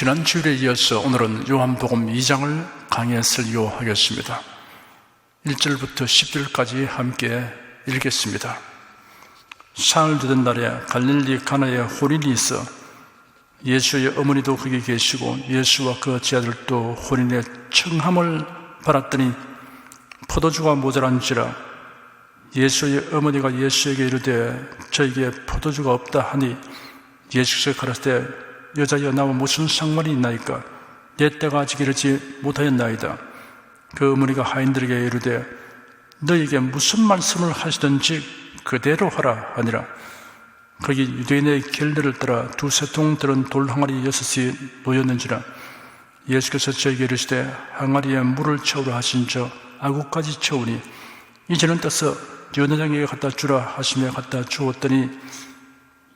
지난 주일에 이어서 오늘은 요한복음 2장을 강의에 설교하겠습니다. 1절부터 10절까지 함께 읽겠습니다. 사흘 되던 날에 갈릴리 가나에 혼인이 있어 예수의 어머니도 거기 계시고 예수와 그 제자들도 혼인의 청함을 받았더니 포도주가 모자란지라 예수의 어머니가 예수에게 이르되 저에게 포도주가 없다 하니 예수께서 가라사대 여자여 나와 무슨 상관이 있나이까? 내 때가 아직 이르지 못하였나이다. 그 어머니가 하인들에게 이르되 너에게 무슨 말씀을 하시든지 그대로 하라 하니라. 거기 유대인의 결례를 따라 두세 통 들은 돌 항아리 6이 놓였는지라. 예수께서 저에게 이르시되 항아리에 물을 채우라 하신 저 아구까지 채우니 이제는 떠서 연회장에게 갖다 주라 하시며 갖다 주었더니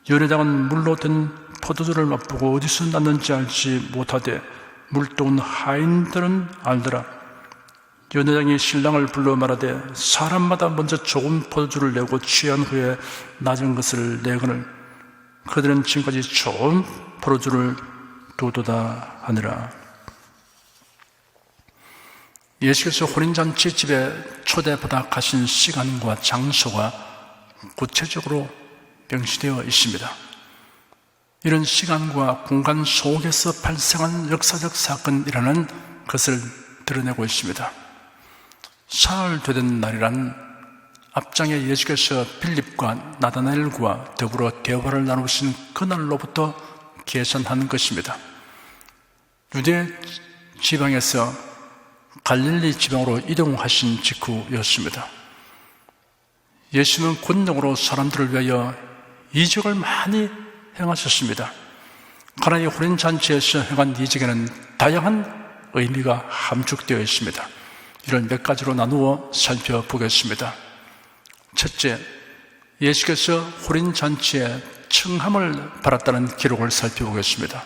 연회장은 물로 된 포도주를 맛보고 어디서 났는지 알지 못하되 물도온 하인들은 알더라. 연회장이 신랑을 불러 말하되 사람마다 먼저 조금 포도주를 내고 취한 후에 낮은 것을 내거늘 그들은 지금까지 좋은 포도주를 두도다 하니라. 예수께서 혼인잔치 집에 초대받아 가신 시간과 장소가 구체적으로 명시되어 있습니다. 이런 시간과 공간 속에서 발생한 역사적 사건이라는 것을 드러내고 있습니다. 사흘 되던 날이란 앞장에 예수께서 빌립과 나다나엘과 더불어 대화를 나누신 그날로부터 계산하는 것입니다. 유대 지방에서 갈릴리 지방으로 이동하신 직후였습니다. 예수는 권능으로 사람들을 위하여 이적을 많이 행하셨습니다. 가나의 혼인잔치에서 행한 이적에는 다양한 의미가 함축되어 있습니다. 이를 몇 가지로 나누어 살펴보겠습니다. 첫째, 예수께서 혼인잔치에 청함을 받았다는 기록을 살펴보겠습니다.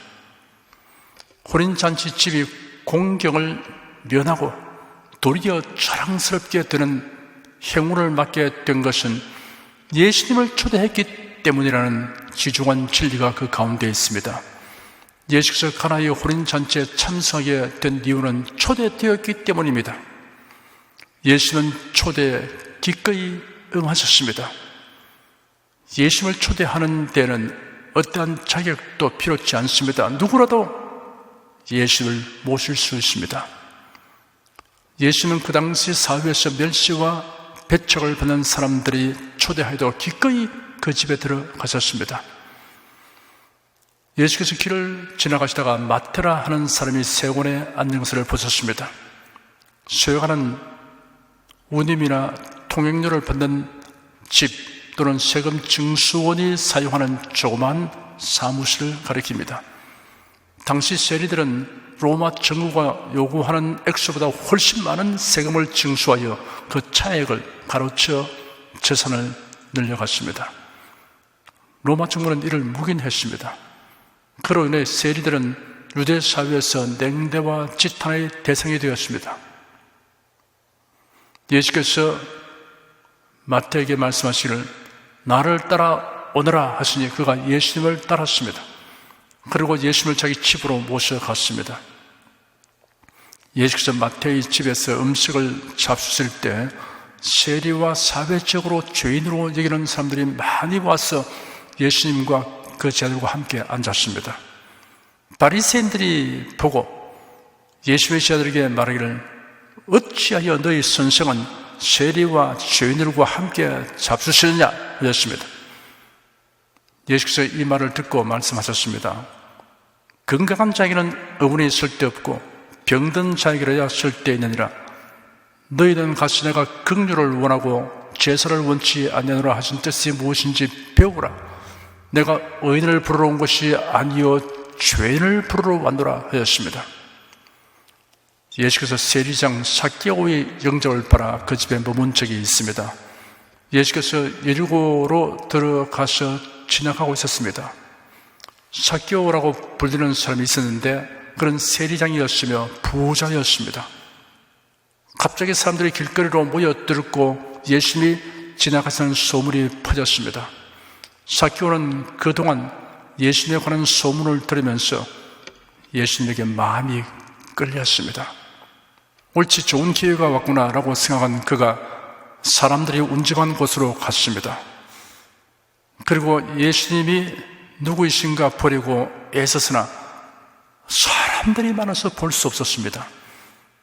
혼인잔치 집이 공경을 면하고 도리어 자랑스럽게 되는 행운을 맡게 된 것은 예수님을 초대했기 때문이라는 지중한 진리가 그 가운데 있습니다. 예수께서 가나의 혼인잔치에 참석하게 된 이유는 초대되었기 때문입니다. 예수는 초대에 기꺼이 응하셨습니다. 예수님을 초대하는 데는 어떠한 자격도 필요치 않습니다. 누구라도 예수를 모실 수 있습니다. 예수는 그 당시 사회에서 멸시와 배척을 받는 사람들이 초대하여도 기꺼이 그 집에 들어가셨습니다. 예수께서 길을 지나가시다가 마테라 하는 사람이 세곤에 앉는 것을 보셨습니다. 소유하는 운임이나 통행료를 받는 집 또는 세금 징수원이 사용하는 조그마한 사무실을 가리킵니다. 당시 세리들은 로마 정부가 요구하는 액수보다 훨씬 많은 세금을 징수하여 그 차액을 가로채어 재산을 늘려갔습니다. 로마 정부는 이를 묵인했습니다. 그로 인해 세리들은 유대 사회에서 냉대와 지탄의 대상이 되었습니다. 예수께서 마태에게 말씀하시기를 나를 따라오너라 하시니 그가 예수님을 따랐습니다. 그리고 예수님을 자기 집으로 모셔갔습니다. 예수께서 마태의 집에서 음식을 잡수실 때 세리와 사회적으로 죄인으로 여기는 사람들이 많이 와서 예수님과 그 제자들과 함께 앉았습니다. 바리새인들이 보고 예수의 제자들에게 말하기를 어찌하여 너희 선생은 세리와 죄인들과 함께 잡수시느냐 하셨습니다. 예수께서 이 말을 듣고 말씀하셨습니다. 건강한 자에게는 어머니 쓸데없고 병든 자에게야 쓸데있느니라. 너희는 가서 내가 긍휼을 원하고 제사를 원치 아니하노라 하신 뜻이 무엇인지 배우라. 내가 의인을 부르러 온 것이 아니요 죄인을 부르러 왔노라 하였습니다. 예수께서 세리장 삭개오의 영접을 받아 그 집에 머문 적이 있습니다. 예수께서 예리고로 들어가서 지나가고 있었습니다. 삭개오라고 불리는 사람이 있었는데 그는 세리장이었으며 부자였습니다. 갑자기 사람들이 길거리로 모여들고 예수님이 지나가시는 소문이 퍼졌습니다. 삭개오는 그동안 예수님에 관한 소문을 들으면서 예수님에게 마음이 끌렸습니다. 옳지, 좋은 기회가 왔구나라고 생각한 그가 사람들이 운집한 곳으로 갔습니다. 그리고 예수님이 누구이신가 보려고 애썼으나 사람들이 많아서 볼 수 없었습니다.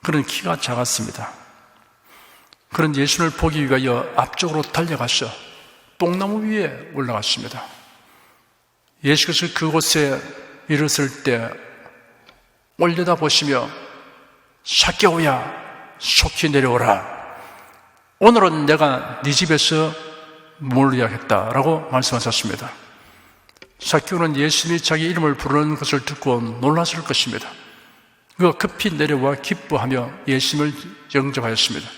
그는 키가 작았습니다. 그는 예수님을 보기 위하여 앞쪽으로 달려가서 뽕나무 위에 올라갔습니다. 예수께서 그곳에 이르렀을 때 올려다보시며 삭개오야, 속히 내려오라. 오늘은 내가 네 집에서 머물러야겠다라고 말씀하셨습니다. 삭개오는 예수님이 자기 이름을 부르는 것을 듣고 놀랐을 것입니다. 그가 급히 내려와 기뻐하며 예수님을 영접하였습니다.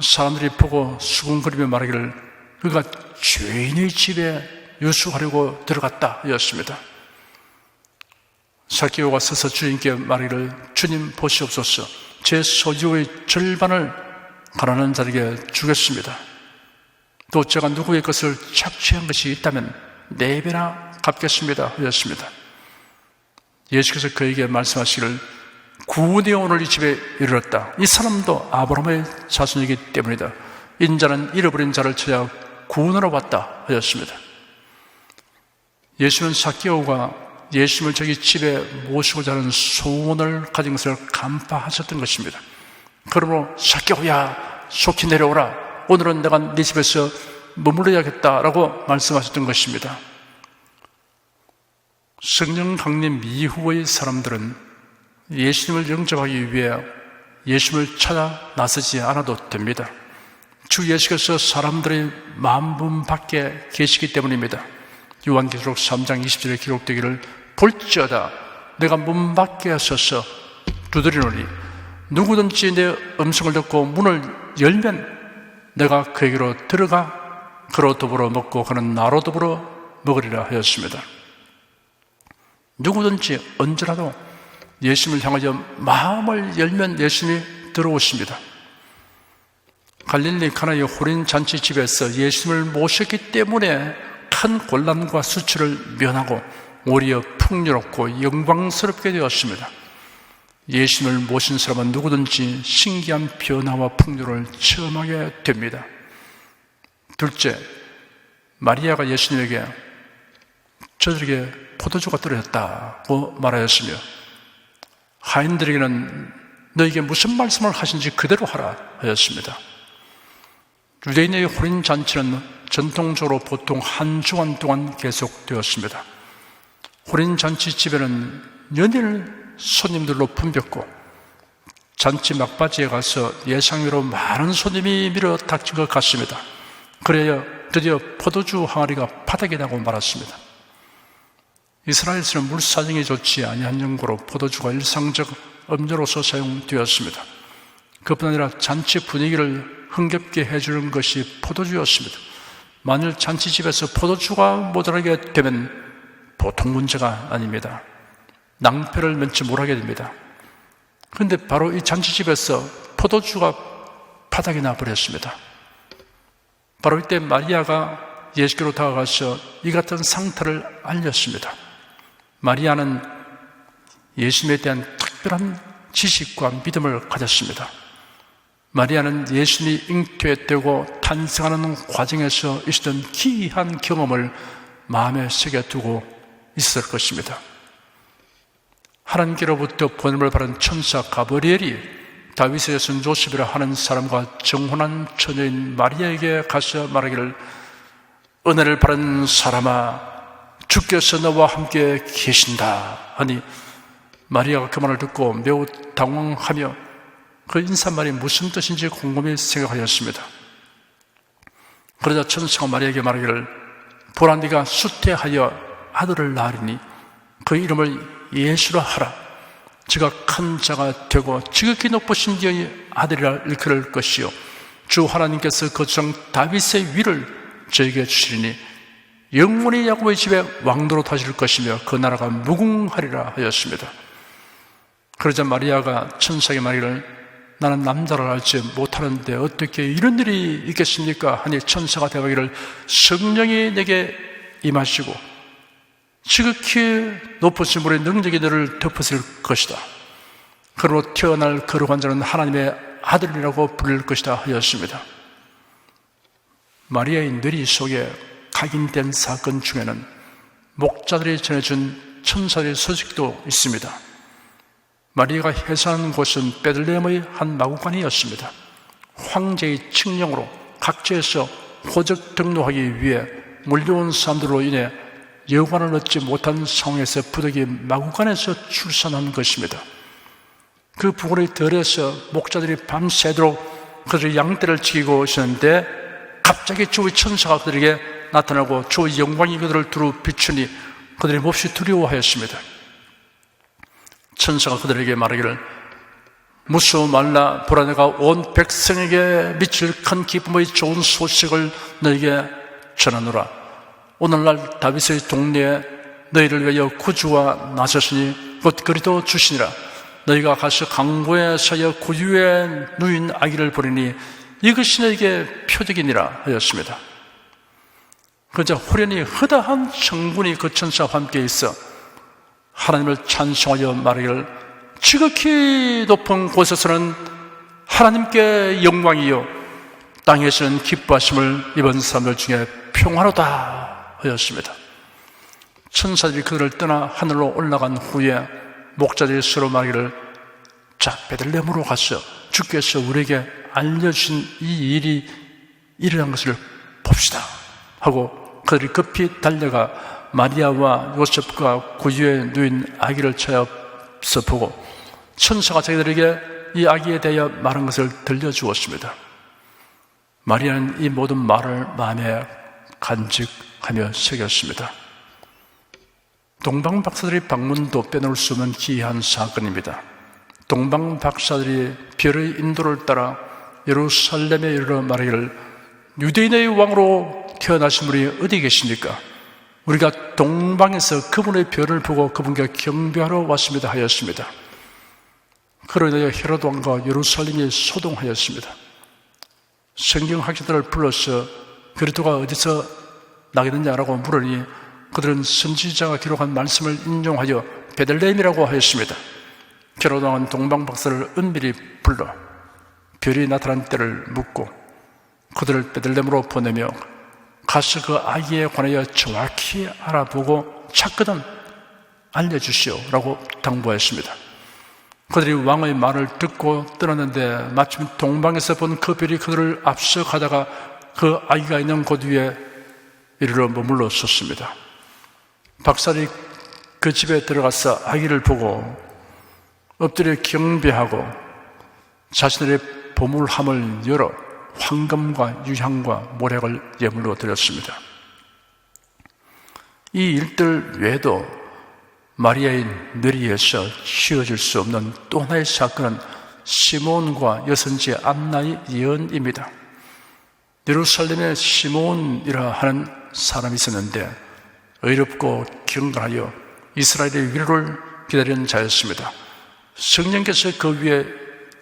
사람들이 보고 수군거리며 말하기를 그가 죄인의 집에 유숙하려고 들어갔다 하였습니다. 삭개오가 서서 주님께 말하기를 주님 보시옵소서, 제 소유의 절반을 가난한 자에게 주겠습니다. 또 제가 누구의 것을 착취한 것이 있다면 4배나 갚겠습니다 하였습니다. 예수께서 그에게 말씀하시기를 구원이 오늘 이 집에 이르렀다. 이 사람도 아브라함의 자손이기 때문이다. 인자는 잃어버린 자를 찾아 구원하러 왔다 하였습니다. 예수는 삭개오가 예수님을 자기 집에 모시고자 하는 소원을 가진 것을 간파하셨던 것입니다. 그러므로 삭개오야, 속히 내려오라. 오늘은 내가 네 집에서 머물러야겠다라고 말씀하셨던 것입니다. 성령 강림 이후의 사람들은 예수님을 영접하기 위해 예수님을 찾아 나서지 않아도 됩니다. 주 예수께서 사람들의 마음 밖에 계시기 때문입니다. 요한계시록 3장 20절에 기록되기를 볼지어다 내가 문 밖에 서서 두드리노니 누구든지 내 음성을 듣고 문을 열면 내가 그에게로 들어가 그로 더불어 먹고 그는 나로 더불어 먹으리라 하였습니다. 누구든지 언제라도 예수님을 향하여 마음을 열면 예수님이 들어오십니다. 갈릴리 가나의 호린 잔치집에서 예수님을 모셨기 때문에 큰 곤란과 수치를 면하고 오히려 풍요롭고 영광스럽게 되었습니다. 예수님을 모신 사람은 누구든지 신기한 변화와 풍요를 체험하게 됩니다. 둘째, 마리아가 예수님에게 저들에게 포도주가 떨어졌다고 말하였으며 하인들에게는 너에게 무슨 말씀을 하신지 그대로 하라 하였습니다. 유대인의 호린잔치는 전통적으로 보통 한 주간 동안 계속되었습니다. 호린잔치 집에는 연일 손님들로 붐볐고 잔치 막바지에 가서 예상외로 많은 손님이 밀어 닥친 것 같습니다. 그래야 드디어 포도주 항아리가 바닥에 나고 말았습니다. 이스라엘에서는 물사정이 좋지 아니한 연고로 포도주가 일상적 음료로서 사용되었습니다. 그뿐 아니라 잔치 분위기를 흥겹게 해주는 것이 포도주였습니다. 만일 잔치집에서 포도주가 모자라게 되면 보통 문제가 아닙니다. 낭패를 면치 못하게 됩니다. 그런데 바로 이 잔치집에서 포도주가 바닥에 나버렸습니다. 바로 이때 마리아가 예수께로 다가가서 이 같은 상태를 알렸습니다. 마리아는 예수님에 대한 특별한 지식과 믿음을 가졌습니다. 마리아는 예수님이 잉태되고 탄생하는 과정에서 있었던 기이한 경험을 마음에 새겨두고 있을 것입니다. 하나님께로부터 보냄을 받은 천사 가브리엘이 다윗의 son 요셉이라 하는 사람과 정혼한 처녀인 마리아에게 가서 말하기를 은혜를 받은 사람아 주께서 너와 함께 계신다 하니 마리아가 그 말을 듣고 매우 당황하며 그 인사말이 무슨 뜻인지 곰곰이 생각하였습니다. 그러자 천사가 마리아에게 말하기를 보라 네가 수태하여 아들을 낳으리니 그 이름을 예수라 하라. 저가 큰 자가 되고 지극히 높으신 이의 아들이라 일컬을 것이요 주 하나님께서 그 조상 다윗의 위를 저에게 주시리니 영원히 야곱의 집에 왕노릇 하실 것이며 그 나라가 무궁하리라 하였습니다. 그러자 마리아가 천사에게 말하기를 나는 남자를 알지 못하는데 어떻게 이런 일이 있겠습니까? 하니 천사가 대답하기를 성령이 내게 임하시고 지극히 높으신 분의 능력이 너를 덮었을 것이다. 그로 태어날 거룩한 자는 하나님의 아들이라고 부를 것이다 하였습니다. 마리아의 뇌리 속에 각인된 사건 중에는 목자들이 전해준 천사의 소식도 있습니다. 마리아가 해산한 곳은 베들레헴의 한 마구간이었습니다. 황제의 칙령으로 각지에서 호적 등록하기 위해 몰려온 사람들로 인해 여관을 얻지 못한 상황에서 부득이 마구간에서 출산한 것입니다. 그 부근의 덜에서 목자들이 밤새도록 그들의 양떼를 지키고 있었는데 갑자기 주의 천사가 그들에게 나타나고 주의 영광이 그들을 두루 비추니 그들이 몹시 두려워하였습니다. 천사가 그들에게 말하기를 무서워 말라, 보라 내가 온 백성에게 미칠 큰 기쁨의 좋은 소식을 너에게 전하노라. 오늘날 다윗의 동네에 너희를 위하여 구주가 나섰으니 곧 그리도 주시니라. 너희가 가서 강고에 서여 구유에 누인 아기를 보리니 이것이 너에게 표적이니라 하였습니다. 그저 후련히 허다한 성군이 그 천사와 함께 있어 하나님을 찬송하여 말하기를 지극히 높은 곳에서는 하나님께 영광이요 땅에서는 기뻐하심을 입은 사람들 중에 평화로다 하였습니다. 천사들이 그들을 떠나 하늘로 올라간 후에 목자들이 서로 말하기를 자, 베들레헴으로 가서 주께서 우리에게 알려주신 이 일이 일어난 것을 봅시다 하고 그들이 급히 달려가 마리아와 요셉과 구유에 누인 아기를 찾아서 보고 천사가 자기들에게 이 아기에 대하여 말한 것을 들려주었습니다. 마리아는 이 모든 말을 마음에 간직하며 새겼습니다. 동방박사들의 방문도 빼놓을 수 없는 기이한 사건입니다. 동방박사들이 별의 인도를 따라 예루살렘에 이르러 말하기를 유대인의 왕으로 태어나신 분이 어디 계십니까? 우리가 동방에서 그분의 별을 보고 그분께 경배하러 왔습니다 하였습니다. 그로 인하여 헤로드 왕과 예루살렘이 소동하였습니다. 성경학자들을 불러서 그리스도가 어디서 나겠느냐라고 물으니 그들은 선지자가 기록한 말씀을 인용하여 베들레헴이라고 하였습니다. 헤로드 왕은 동방박사를 은밀히 불러 별이 나타난 때를 묻고 그들을 베들레헴으로 보내며 가서 그 아기에 관하여 정확히 알아보고 찾거든 알려주시오라고 당부하였습니다. 그들이 왕의 말을 듣고 떠났는데 마침 동방에서 본 그 별이 그들을 앞서 가다가 그 아기가 있는 곳 위에 이르러 머물러 섰습니다. 박사들이 그 집에 들어가서 아기를 보고 엎드려 경배하고 자신들의 보물함을 열어 황금과 유향과 모략을 예물로 드렸습니다. 이 일들 외에도 마리아의 뇌리에서 치워질 수 없는 또 하나의 사건은 시몬과 여선지 안나의 예언입니다. 예루살렘에 시몬이라 하는 사람이 있었는데 의롭고 경건하여 이스라엘의 위로를 기다리는 자였습니다. 성령께서 그 위에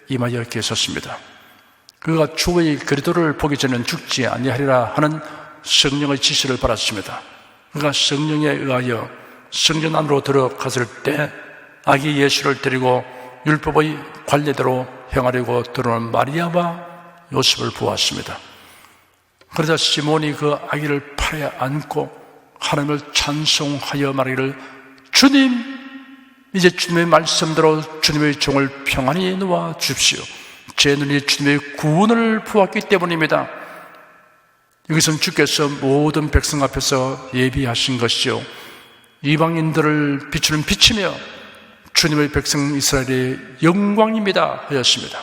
임하여 계셨습니다. 그가 주의 그리스도를 보기 전에는 죽지 아니하리라 하는 성령의 지시를 받았습니다. 그가 성령에 의하여 성전 안으로 들어갔을 때 아기 예수를 데리고 율법의 관례대로 행하려고 들어온 마리아와 요셉을 보았습니다. 그러자 시몬이 그 아기를 팔에 안고 하나님을 찬송하여 말하기를 주님, 이제 주님의 말씀대로 주님의 종을 평안히 놓아 주십시오. 제 눈이 주님의 구원을 보았기 때문입니다. 여기서는 주께서 모든 백성 앞에서 예비하신 것이요 이방인들을 비추는 빛이며 주님의 백성 이스라엘의 영광입니다 하였습니다.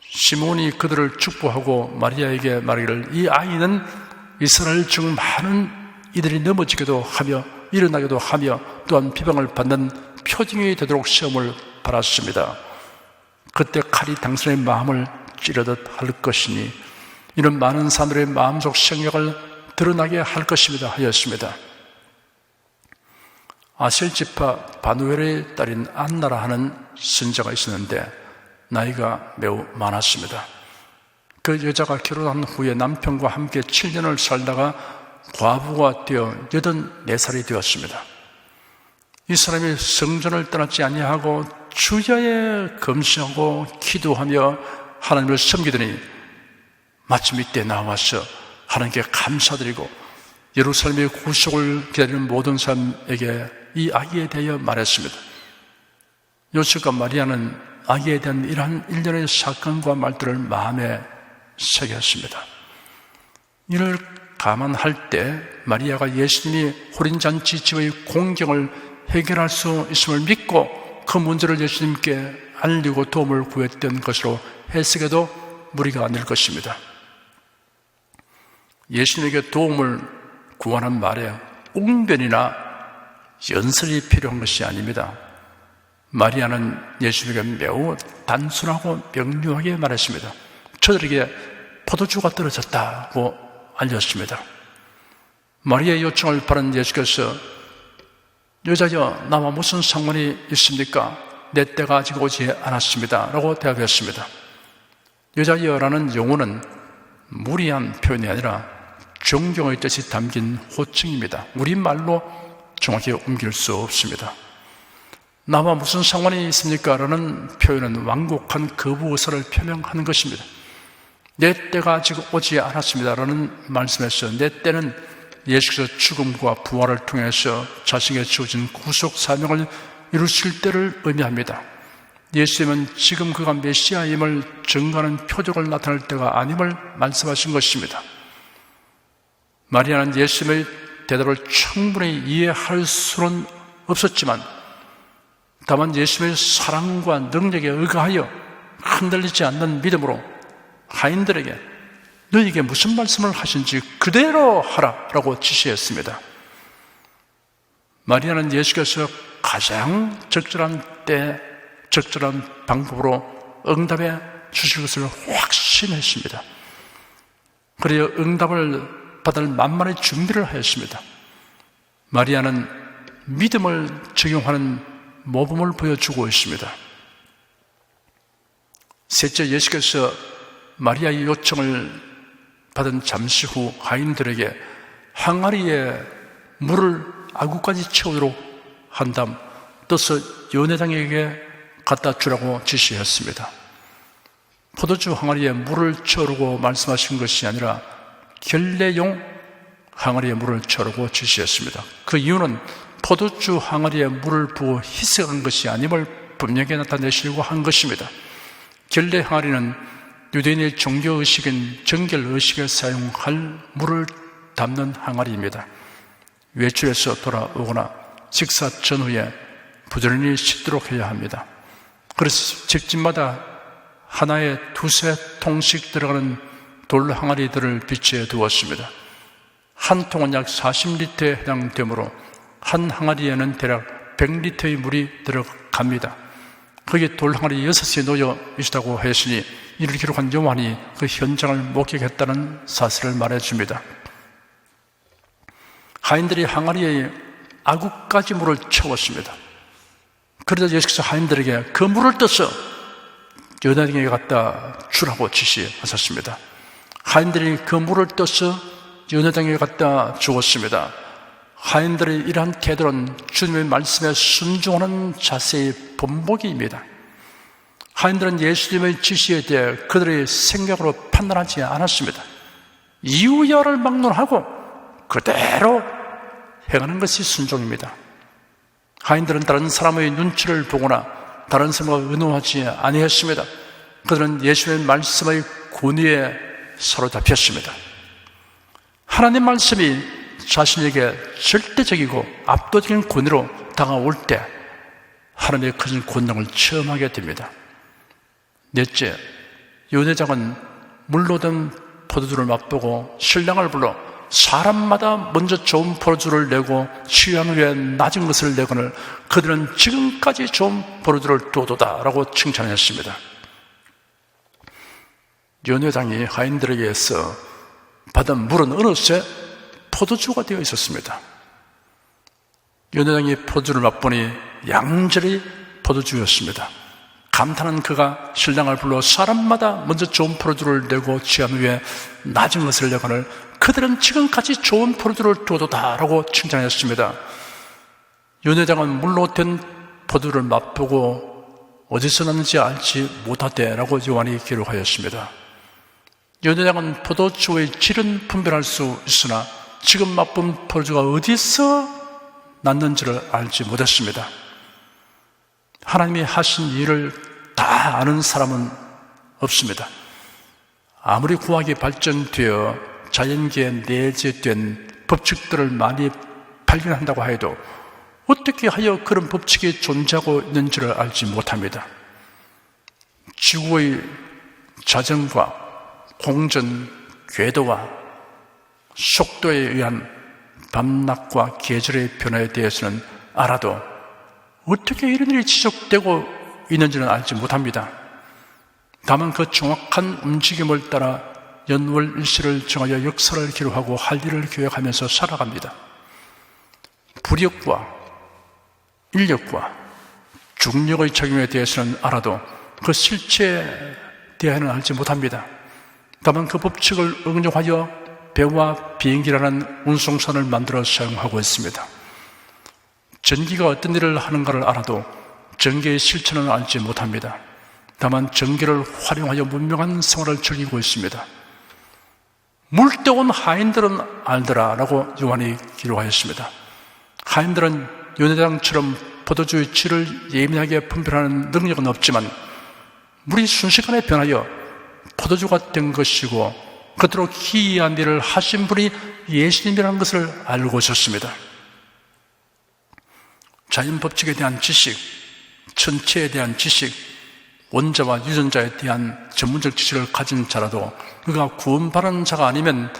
시몬이 그들을 축복하고 마리아에게 말하기를 이 아이는 이스라엘 중 많은 이들이 넘어지기도 하며 일어나기도 하며 또한 비방을 받는 표징이 되도록 시험을 받았습니다. 그때 칼이 당신의 마음을 찌르듯 할 것이니 이는 많은 사람들의 마음속 생각을 드러나게 할 것입니다 하였습니다. 아셀 지파 바누엘의 딸인 안나라 하는 선자가 있었는데 나이가 매우 많았습니다. 그 여자가 결혼한 후에 남편과 함께 7년을 살다가 과부가 되어 84살이 되었습니다. 이 사람이 성전을 떠나지 아니하고 주야에 금식하고 기도하며 하나님을 섬기더니 마침 이때 나와서 하나님께 감사드리고 예루살렘의 구속을 기다리는 모든 사람에게 이 아기에 대하여 말했습니다. 요셉과 마리아는 아기에 대한 이러한 일련의 사건과 말들을 마음에 새겼습니다. 이를 감안할 때 마리아가 예수님이 호린잔치 집의 공경을 해결할 수 있음을 믿고 그 문제를 예수님께 알리고 도움을 구했던 것으로 해석해도 무리가 아닐 것입니다. 예수님에게 도움을 구하는 말에 웅변이나 연설이 필요한 것이 아닙니다. 마리아는 예수님에게 매우 단순하고 명료하게 말했습니다. 저들에게 포도주가 떨어졌다고 알렸습니다. 마리아의 요청을 받은 예수께서 여자여, 나와 무슨 상관이 있습니까? 내 때가 아직 오지 않았습니다 라고 대답했습니다. 여자여라는 용어는 무리한 표현이 아니라 존경의 뜻이 담긴 호칭입니다. 우리말로 정확히 옮길 수 없습니다. 나와 무슨 상관이 있습니까? 라는 표현은 완곡한 거부 의사를 표명하는 것입니다. 내 때가 아직 오지 않았습니다 라는 말씀에서 내 때는 예수께서 죽음과 부활을 통해서 자신에게 주어진 구속 사명을 이루실 때를 의미합니다. 예수님은 지금 그가 메시아임을 증거하는 표적을 나타낼 때가 아님을 말씀하신 것입니다. 마리아는 예수님의 대답을 충분히 이해할 수는 없었지만 다만 예수님의 사랑과 능력에 의거하여 흔들리지 않는 믿음으로 하인들에게 너희에게 무슨 말씀을 하신지 그대로 하라 라고 지시했습니다. 마리아는 예수께서 가장 적절한 때 적절한 방법으로 응답해 주실 것을 확신했습니다. 그래야 응답을 받을 만만의 준비를 하였습니다. 마리아는 믿음을 적용하는 모범을 보여주고 있습니다. 셋째, 예수께서 마리아의 요청을 받은 잠시 후 하인들에게 항아리에 물을 아구까지 채우도록 한 다음 떠서 연회장에게 갖다 주라고 지시했습니다. 포도주 항아리에 물을 채우라고 말씀하신 것이 아니라 결례용 항아리에 물을 채우라고 지시했습니다. 그 이유는 포도주 항아리에 물을 부어 희석한 것이 아님을 분명히 나타내시려고 한 것입니다. 결례 항아리는 유대인의 종교의식인 정결의식에 사용할 물을 담는 항아리입니다. 외출해서 돌아오거나 식사 전후에 부지런히 씻도록 해야 합니다. 그래서 집집마다 하나에 2-3통씩 들어가는 돌 항아리들을 비치해 두었습니다. 한 통은 약 40리터에 해당되므로 한 항아리에는 대략 100리터의 물이 들어갑니다. 거기에 돌 항아리 6이 놓여 있다고 했으니 이를 기록한 요한이 그 현장을 목격했다는 사실을 말해줍니다. 하인들이 항아리에 아구까지 물을 채웠습니다. 그러자 예수께서 하인들에게 그 물을 떠서 연회장에게 갖다 주라고 지시하셨습니다. 하인들이 그 물을 떠서 연회장에게 갖다 주었습니다. 하인들의 이러한 태도는 주님의 말씀에 순종하는 자세의 본보기입니다. 하인들은 예수님의 지시에 대해 그들의 생각으로 판단하지 않았습니다. 이유야를 막론하고 그대로 행하는 것이 순종입니다. 하인들은 다른 사람의 눈치를 보거나 다른 사람과 의논하지 아니했습니다. 그들은 예수님의 말씀의 권위에 사로잡혔습니다. 하나님 말씀이 자신에게 절대적이고 압도적인 권위로 다가올 때 하나님의 큰 권능을 체험하게 됩니다. 넷째, 연회장은 물로 든 포도주를 맛보고 신랑을 불러 사람마다 먼저 좋은 포도주를 내고 취한 후에 낮은 것을 내거늘 그들은 지금까지 좋은 포도주를 두었도다 라고 칭찬했습니다. 연회장이 하인들에게서 받은 물은 어느새 포도주가 되어 있었습니다. 연회장이 포도주를 맛보니 양절이 포도주였습니다. 감탄한 그가 신랑을 불러 사람마다 먼저 좋은 포도주를 내고 취한 후에 낮은 것을 내거늘 그들은 지금까지 좋은 포도주를 두었도다라고 칭찬했습니다. 연회장은 물로 된 포도주를 맛보고 어디서 났는지 알지 못하대라고 요한이 기록하였습니다. 연회장은 포도주의 질은 분별할 수 있으나 지금 맛본 포도주가 어디서 났는지를 알지 못했습니다. 하나님이 하신 일을 다 아는 사람은 없습니다. 아무리 과학이 발전되어 자연계에 내재된 법칙들을 많이 발견한다고 해도 어떻게 하여 그런 법칙이 존재하고 있는지를 알지 못합니다. 지구의 자전과 공전, 궤도와 속도에 의한 밤낮과 계절의 변화에 대해서는 알아도 어떻게 이런 일이 지속되고 있는지는 알지 못합니다. 다만 그 정확한 움직임을 따라 연월일시를 정하여 역사를 기록하고 할 일을 계획하면서 살아갑니다. 부력과 인력과 중력의 작용에 대해서는 알아도 그 실체에 대해서는 알지 못합니다. 다만 그 법칙을 응용하여 배와 비행기라는 운송선을 만들어 사용하고 있습니다. 전기가 어떤 일을 하는가를 알아도 전기의 실체는 알지 못합니다. 다만 전기를 활용하여 문명한 생활을 즐기고 있습니다. 물때온 하인들은 알더라라고 요한이 기록하였습니다. 하인들은 연회장처럼 포도주의 질을 예민하게 분별하는 능력은 없지만 물이 순식간에 변하여 포도주가 된 것이고 그토록 기이한 일을 하신 분이 예수님이라는 것을 알고 있었습니다. 자연 법칙에 대한 지식, 천체에 대한 지식, 원자와 유전자에 대한 전문적 지식을 가진 자라도 그가 구원받은 자가 아니면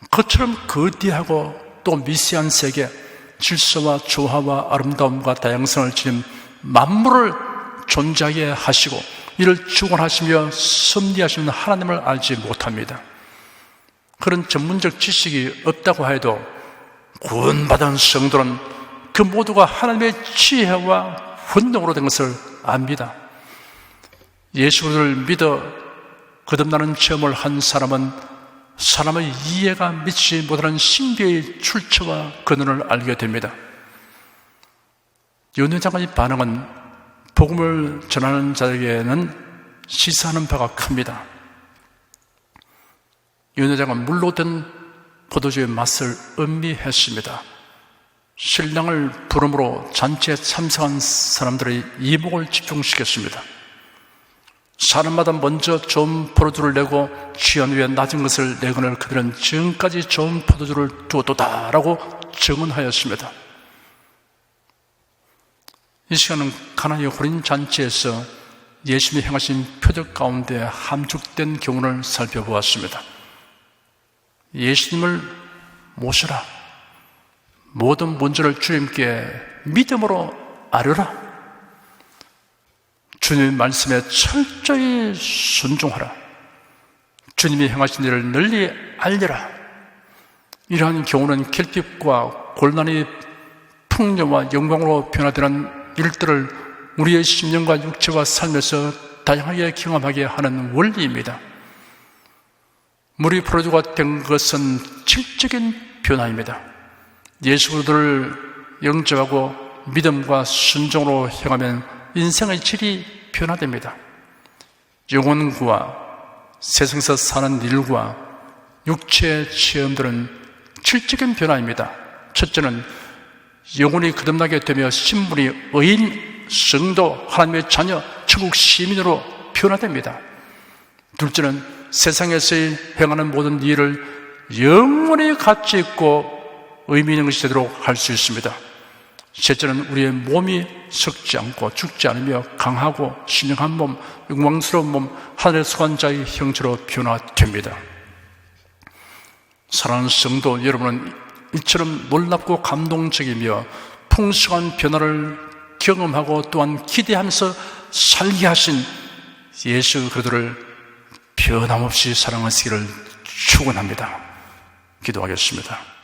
그처럼 거대하고 또 미세한 세계, 질서와 조화와 아름다움과 다양성을 지닌 만물을 존재하게 하시고 이를 주관하시며 섭리하시는 하나님을 알지 못합니다. 그런 전문적 지식이 없다고 해도 구원받은 성도는 그 모두가 하나님의 지혜와 혼동으로 된 것을 압니다. 예수를 믿어 거듭나는 체험을 한 사람은 사람의 이해가 미치지 못하는 신비의 출처와 근원을 알게 됩니다. 연회장의 반응은 복음을 전하는 자에게는 시사하는 바가 큽니다. 연회장은 물로 된 포도주의 맛을 음미했습니다. 신랑을 부름으로 잔치에 참석한 사람들의 이목을 집중시켰습니다. 사람마다 먼저 좋은 포도주를 내고 취한 후에 낮은 것을 내거늘 그들은 지금까지 좋은 포도주를 두었도다라고 증언하였습니다. 이 시간은 가나의 혼인 잔치에서 예수님이 행하신 표적 가운데 함축된 경우를 살펴보았습니다. 예수님을 모셔라. 모든 문제를 주님께 믿음으로 아뢰라. 주님의 말씀에 철저히 순종하라. 주님이 행하신 일을 널리 알려라. 이러한 경우는 결핍과 곤란이 풍요와 영광으로 변화되는 일들을 우리의 심령과 육체와 삶에서 다양하게 경험하게 하는 원리입니다. 물이 포도주가 된 것은 질적인 변화입니다. 예수를 영접하고 믿음과 순종으로 행하면 인생의 질이 변화됩니다. 영혼과 세상에서 사는 일과 육체의 체험들은 질적인 변화입니다. 첫째는 영혼이 거듭나게 되며 신분이 의인, 성도, 하나님의 자녀, 천국 시민으로 변화됩니다. 둘째는 세상에서 행하는 모든 일을 영원히 가치 있고 의미 있는 것이 되도록 할 수 있습니다. 셋째는 우리의 몸이 썩지 않고 죽지 않으며 강하고 신령한 몸, 영광스러운 몸, 하늘의 속한 자의 형체로 변화됩니다. 사랑하는 성도 여러분은 이처럼 놀랍고 감동적이며 풍성한 변화를 경험하고 또한 기대하면서 살게 하신 예수 그리스도를 변함없이 사랑하시기를 축원합니다. 기도하겠습니다.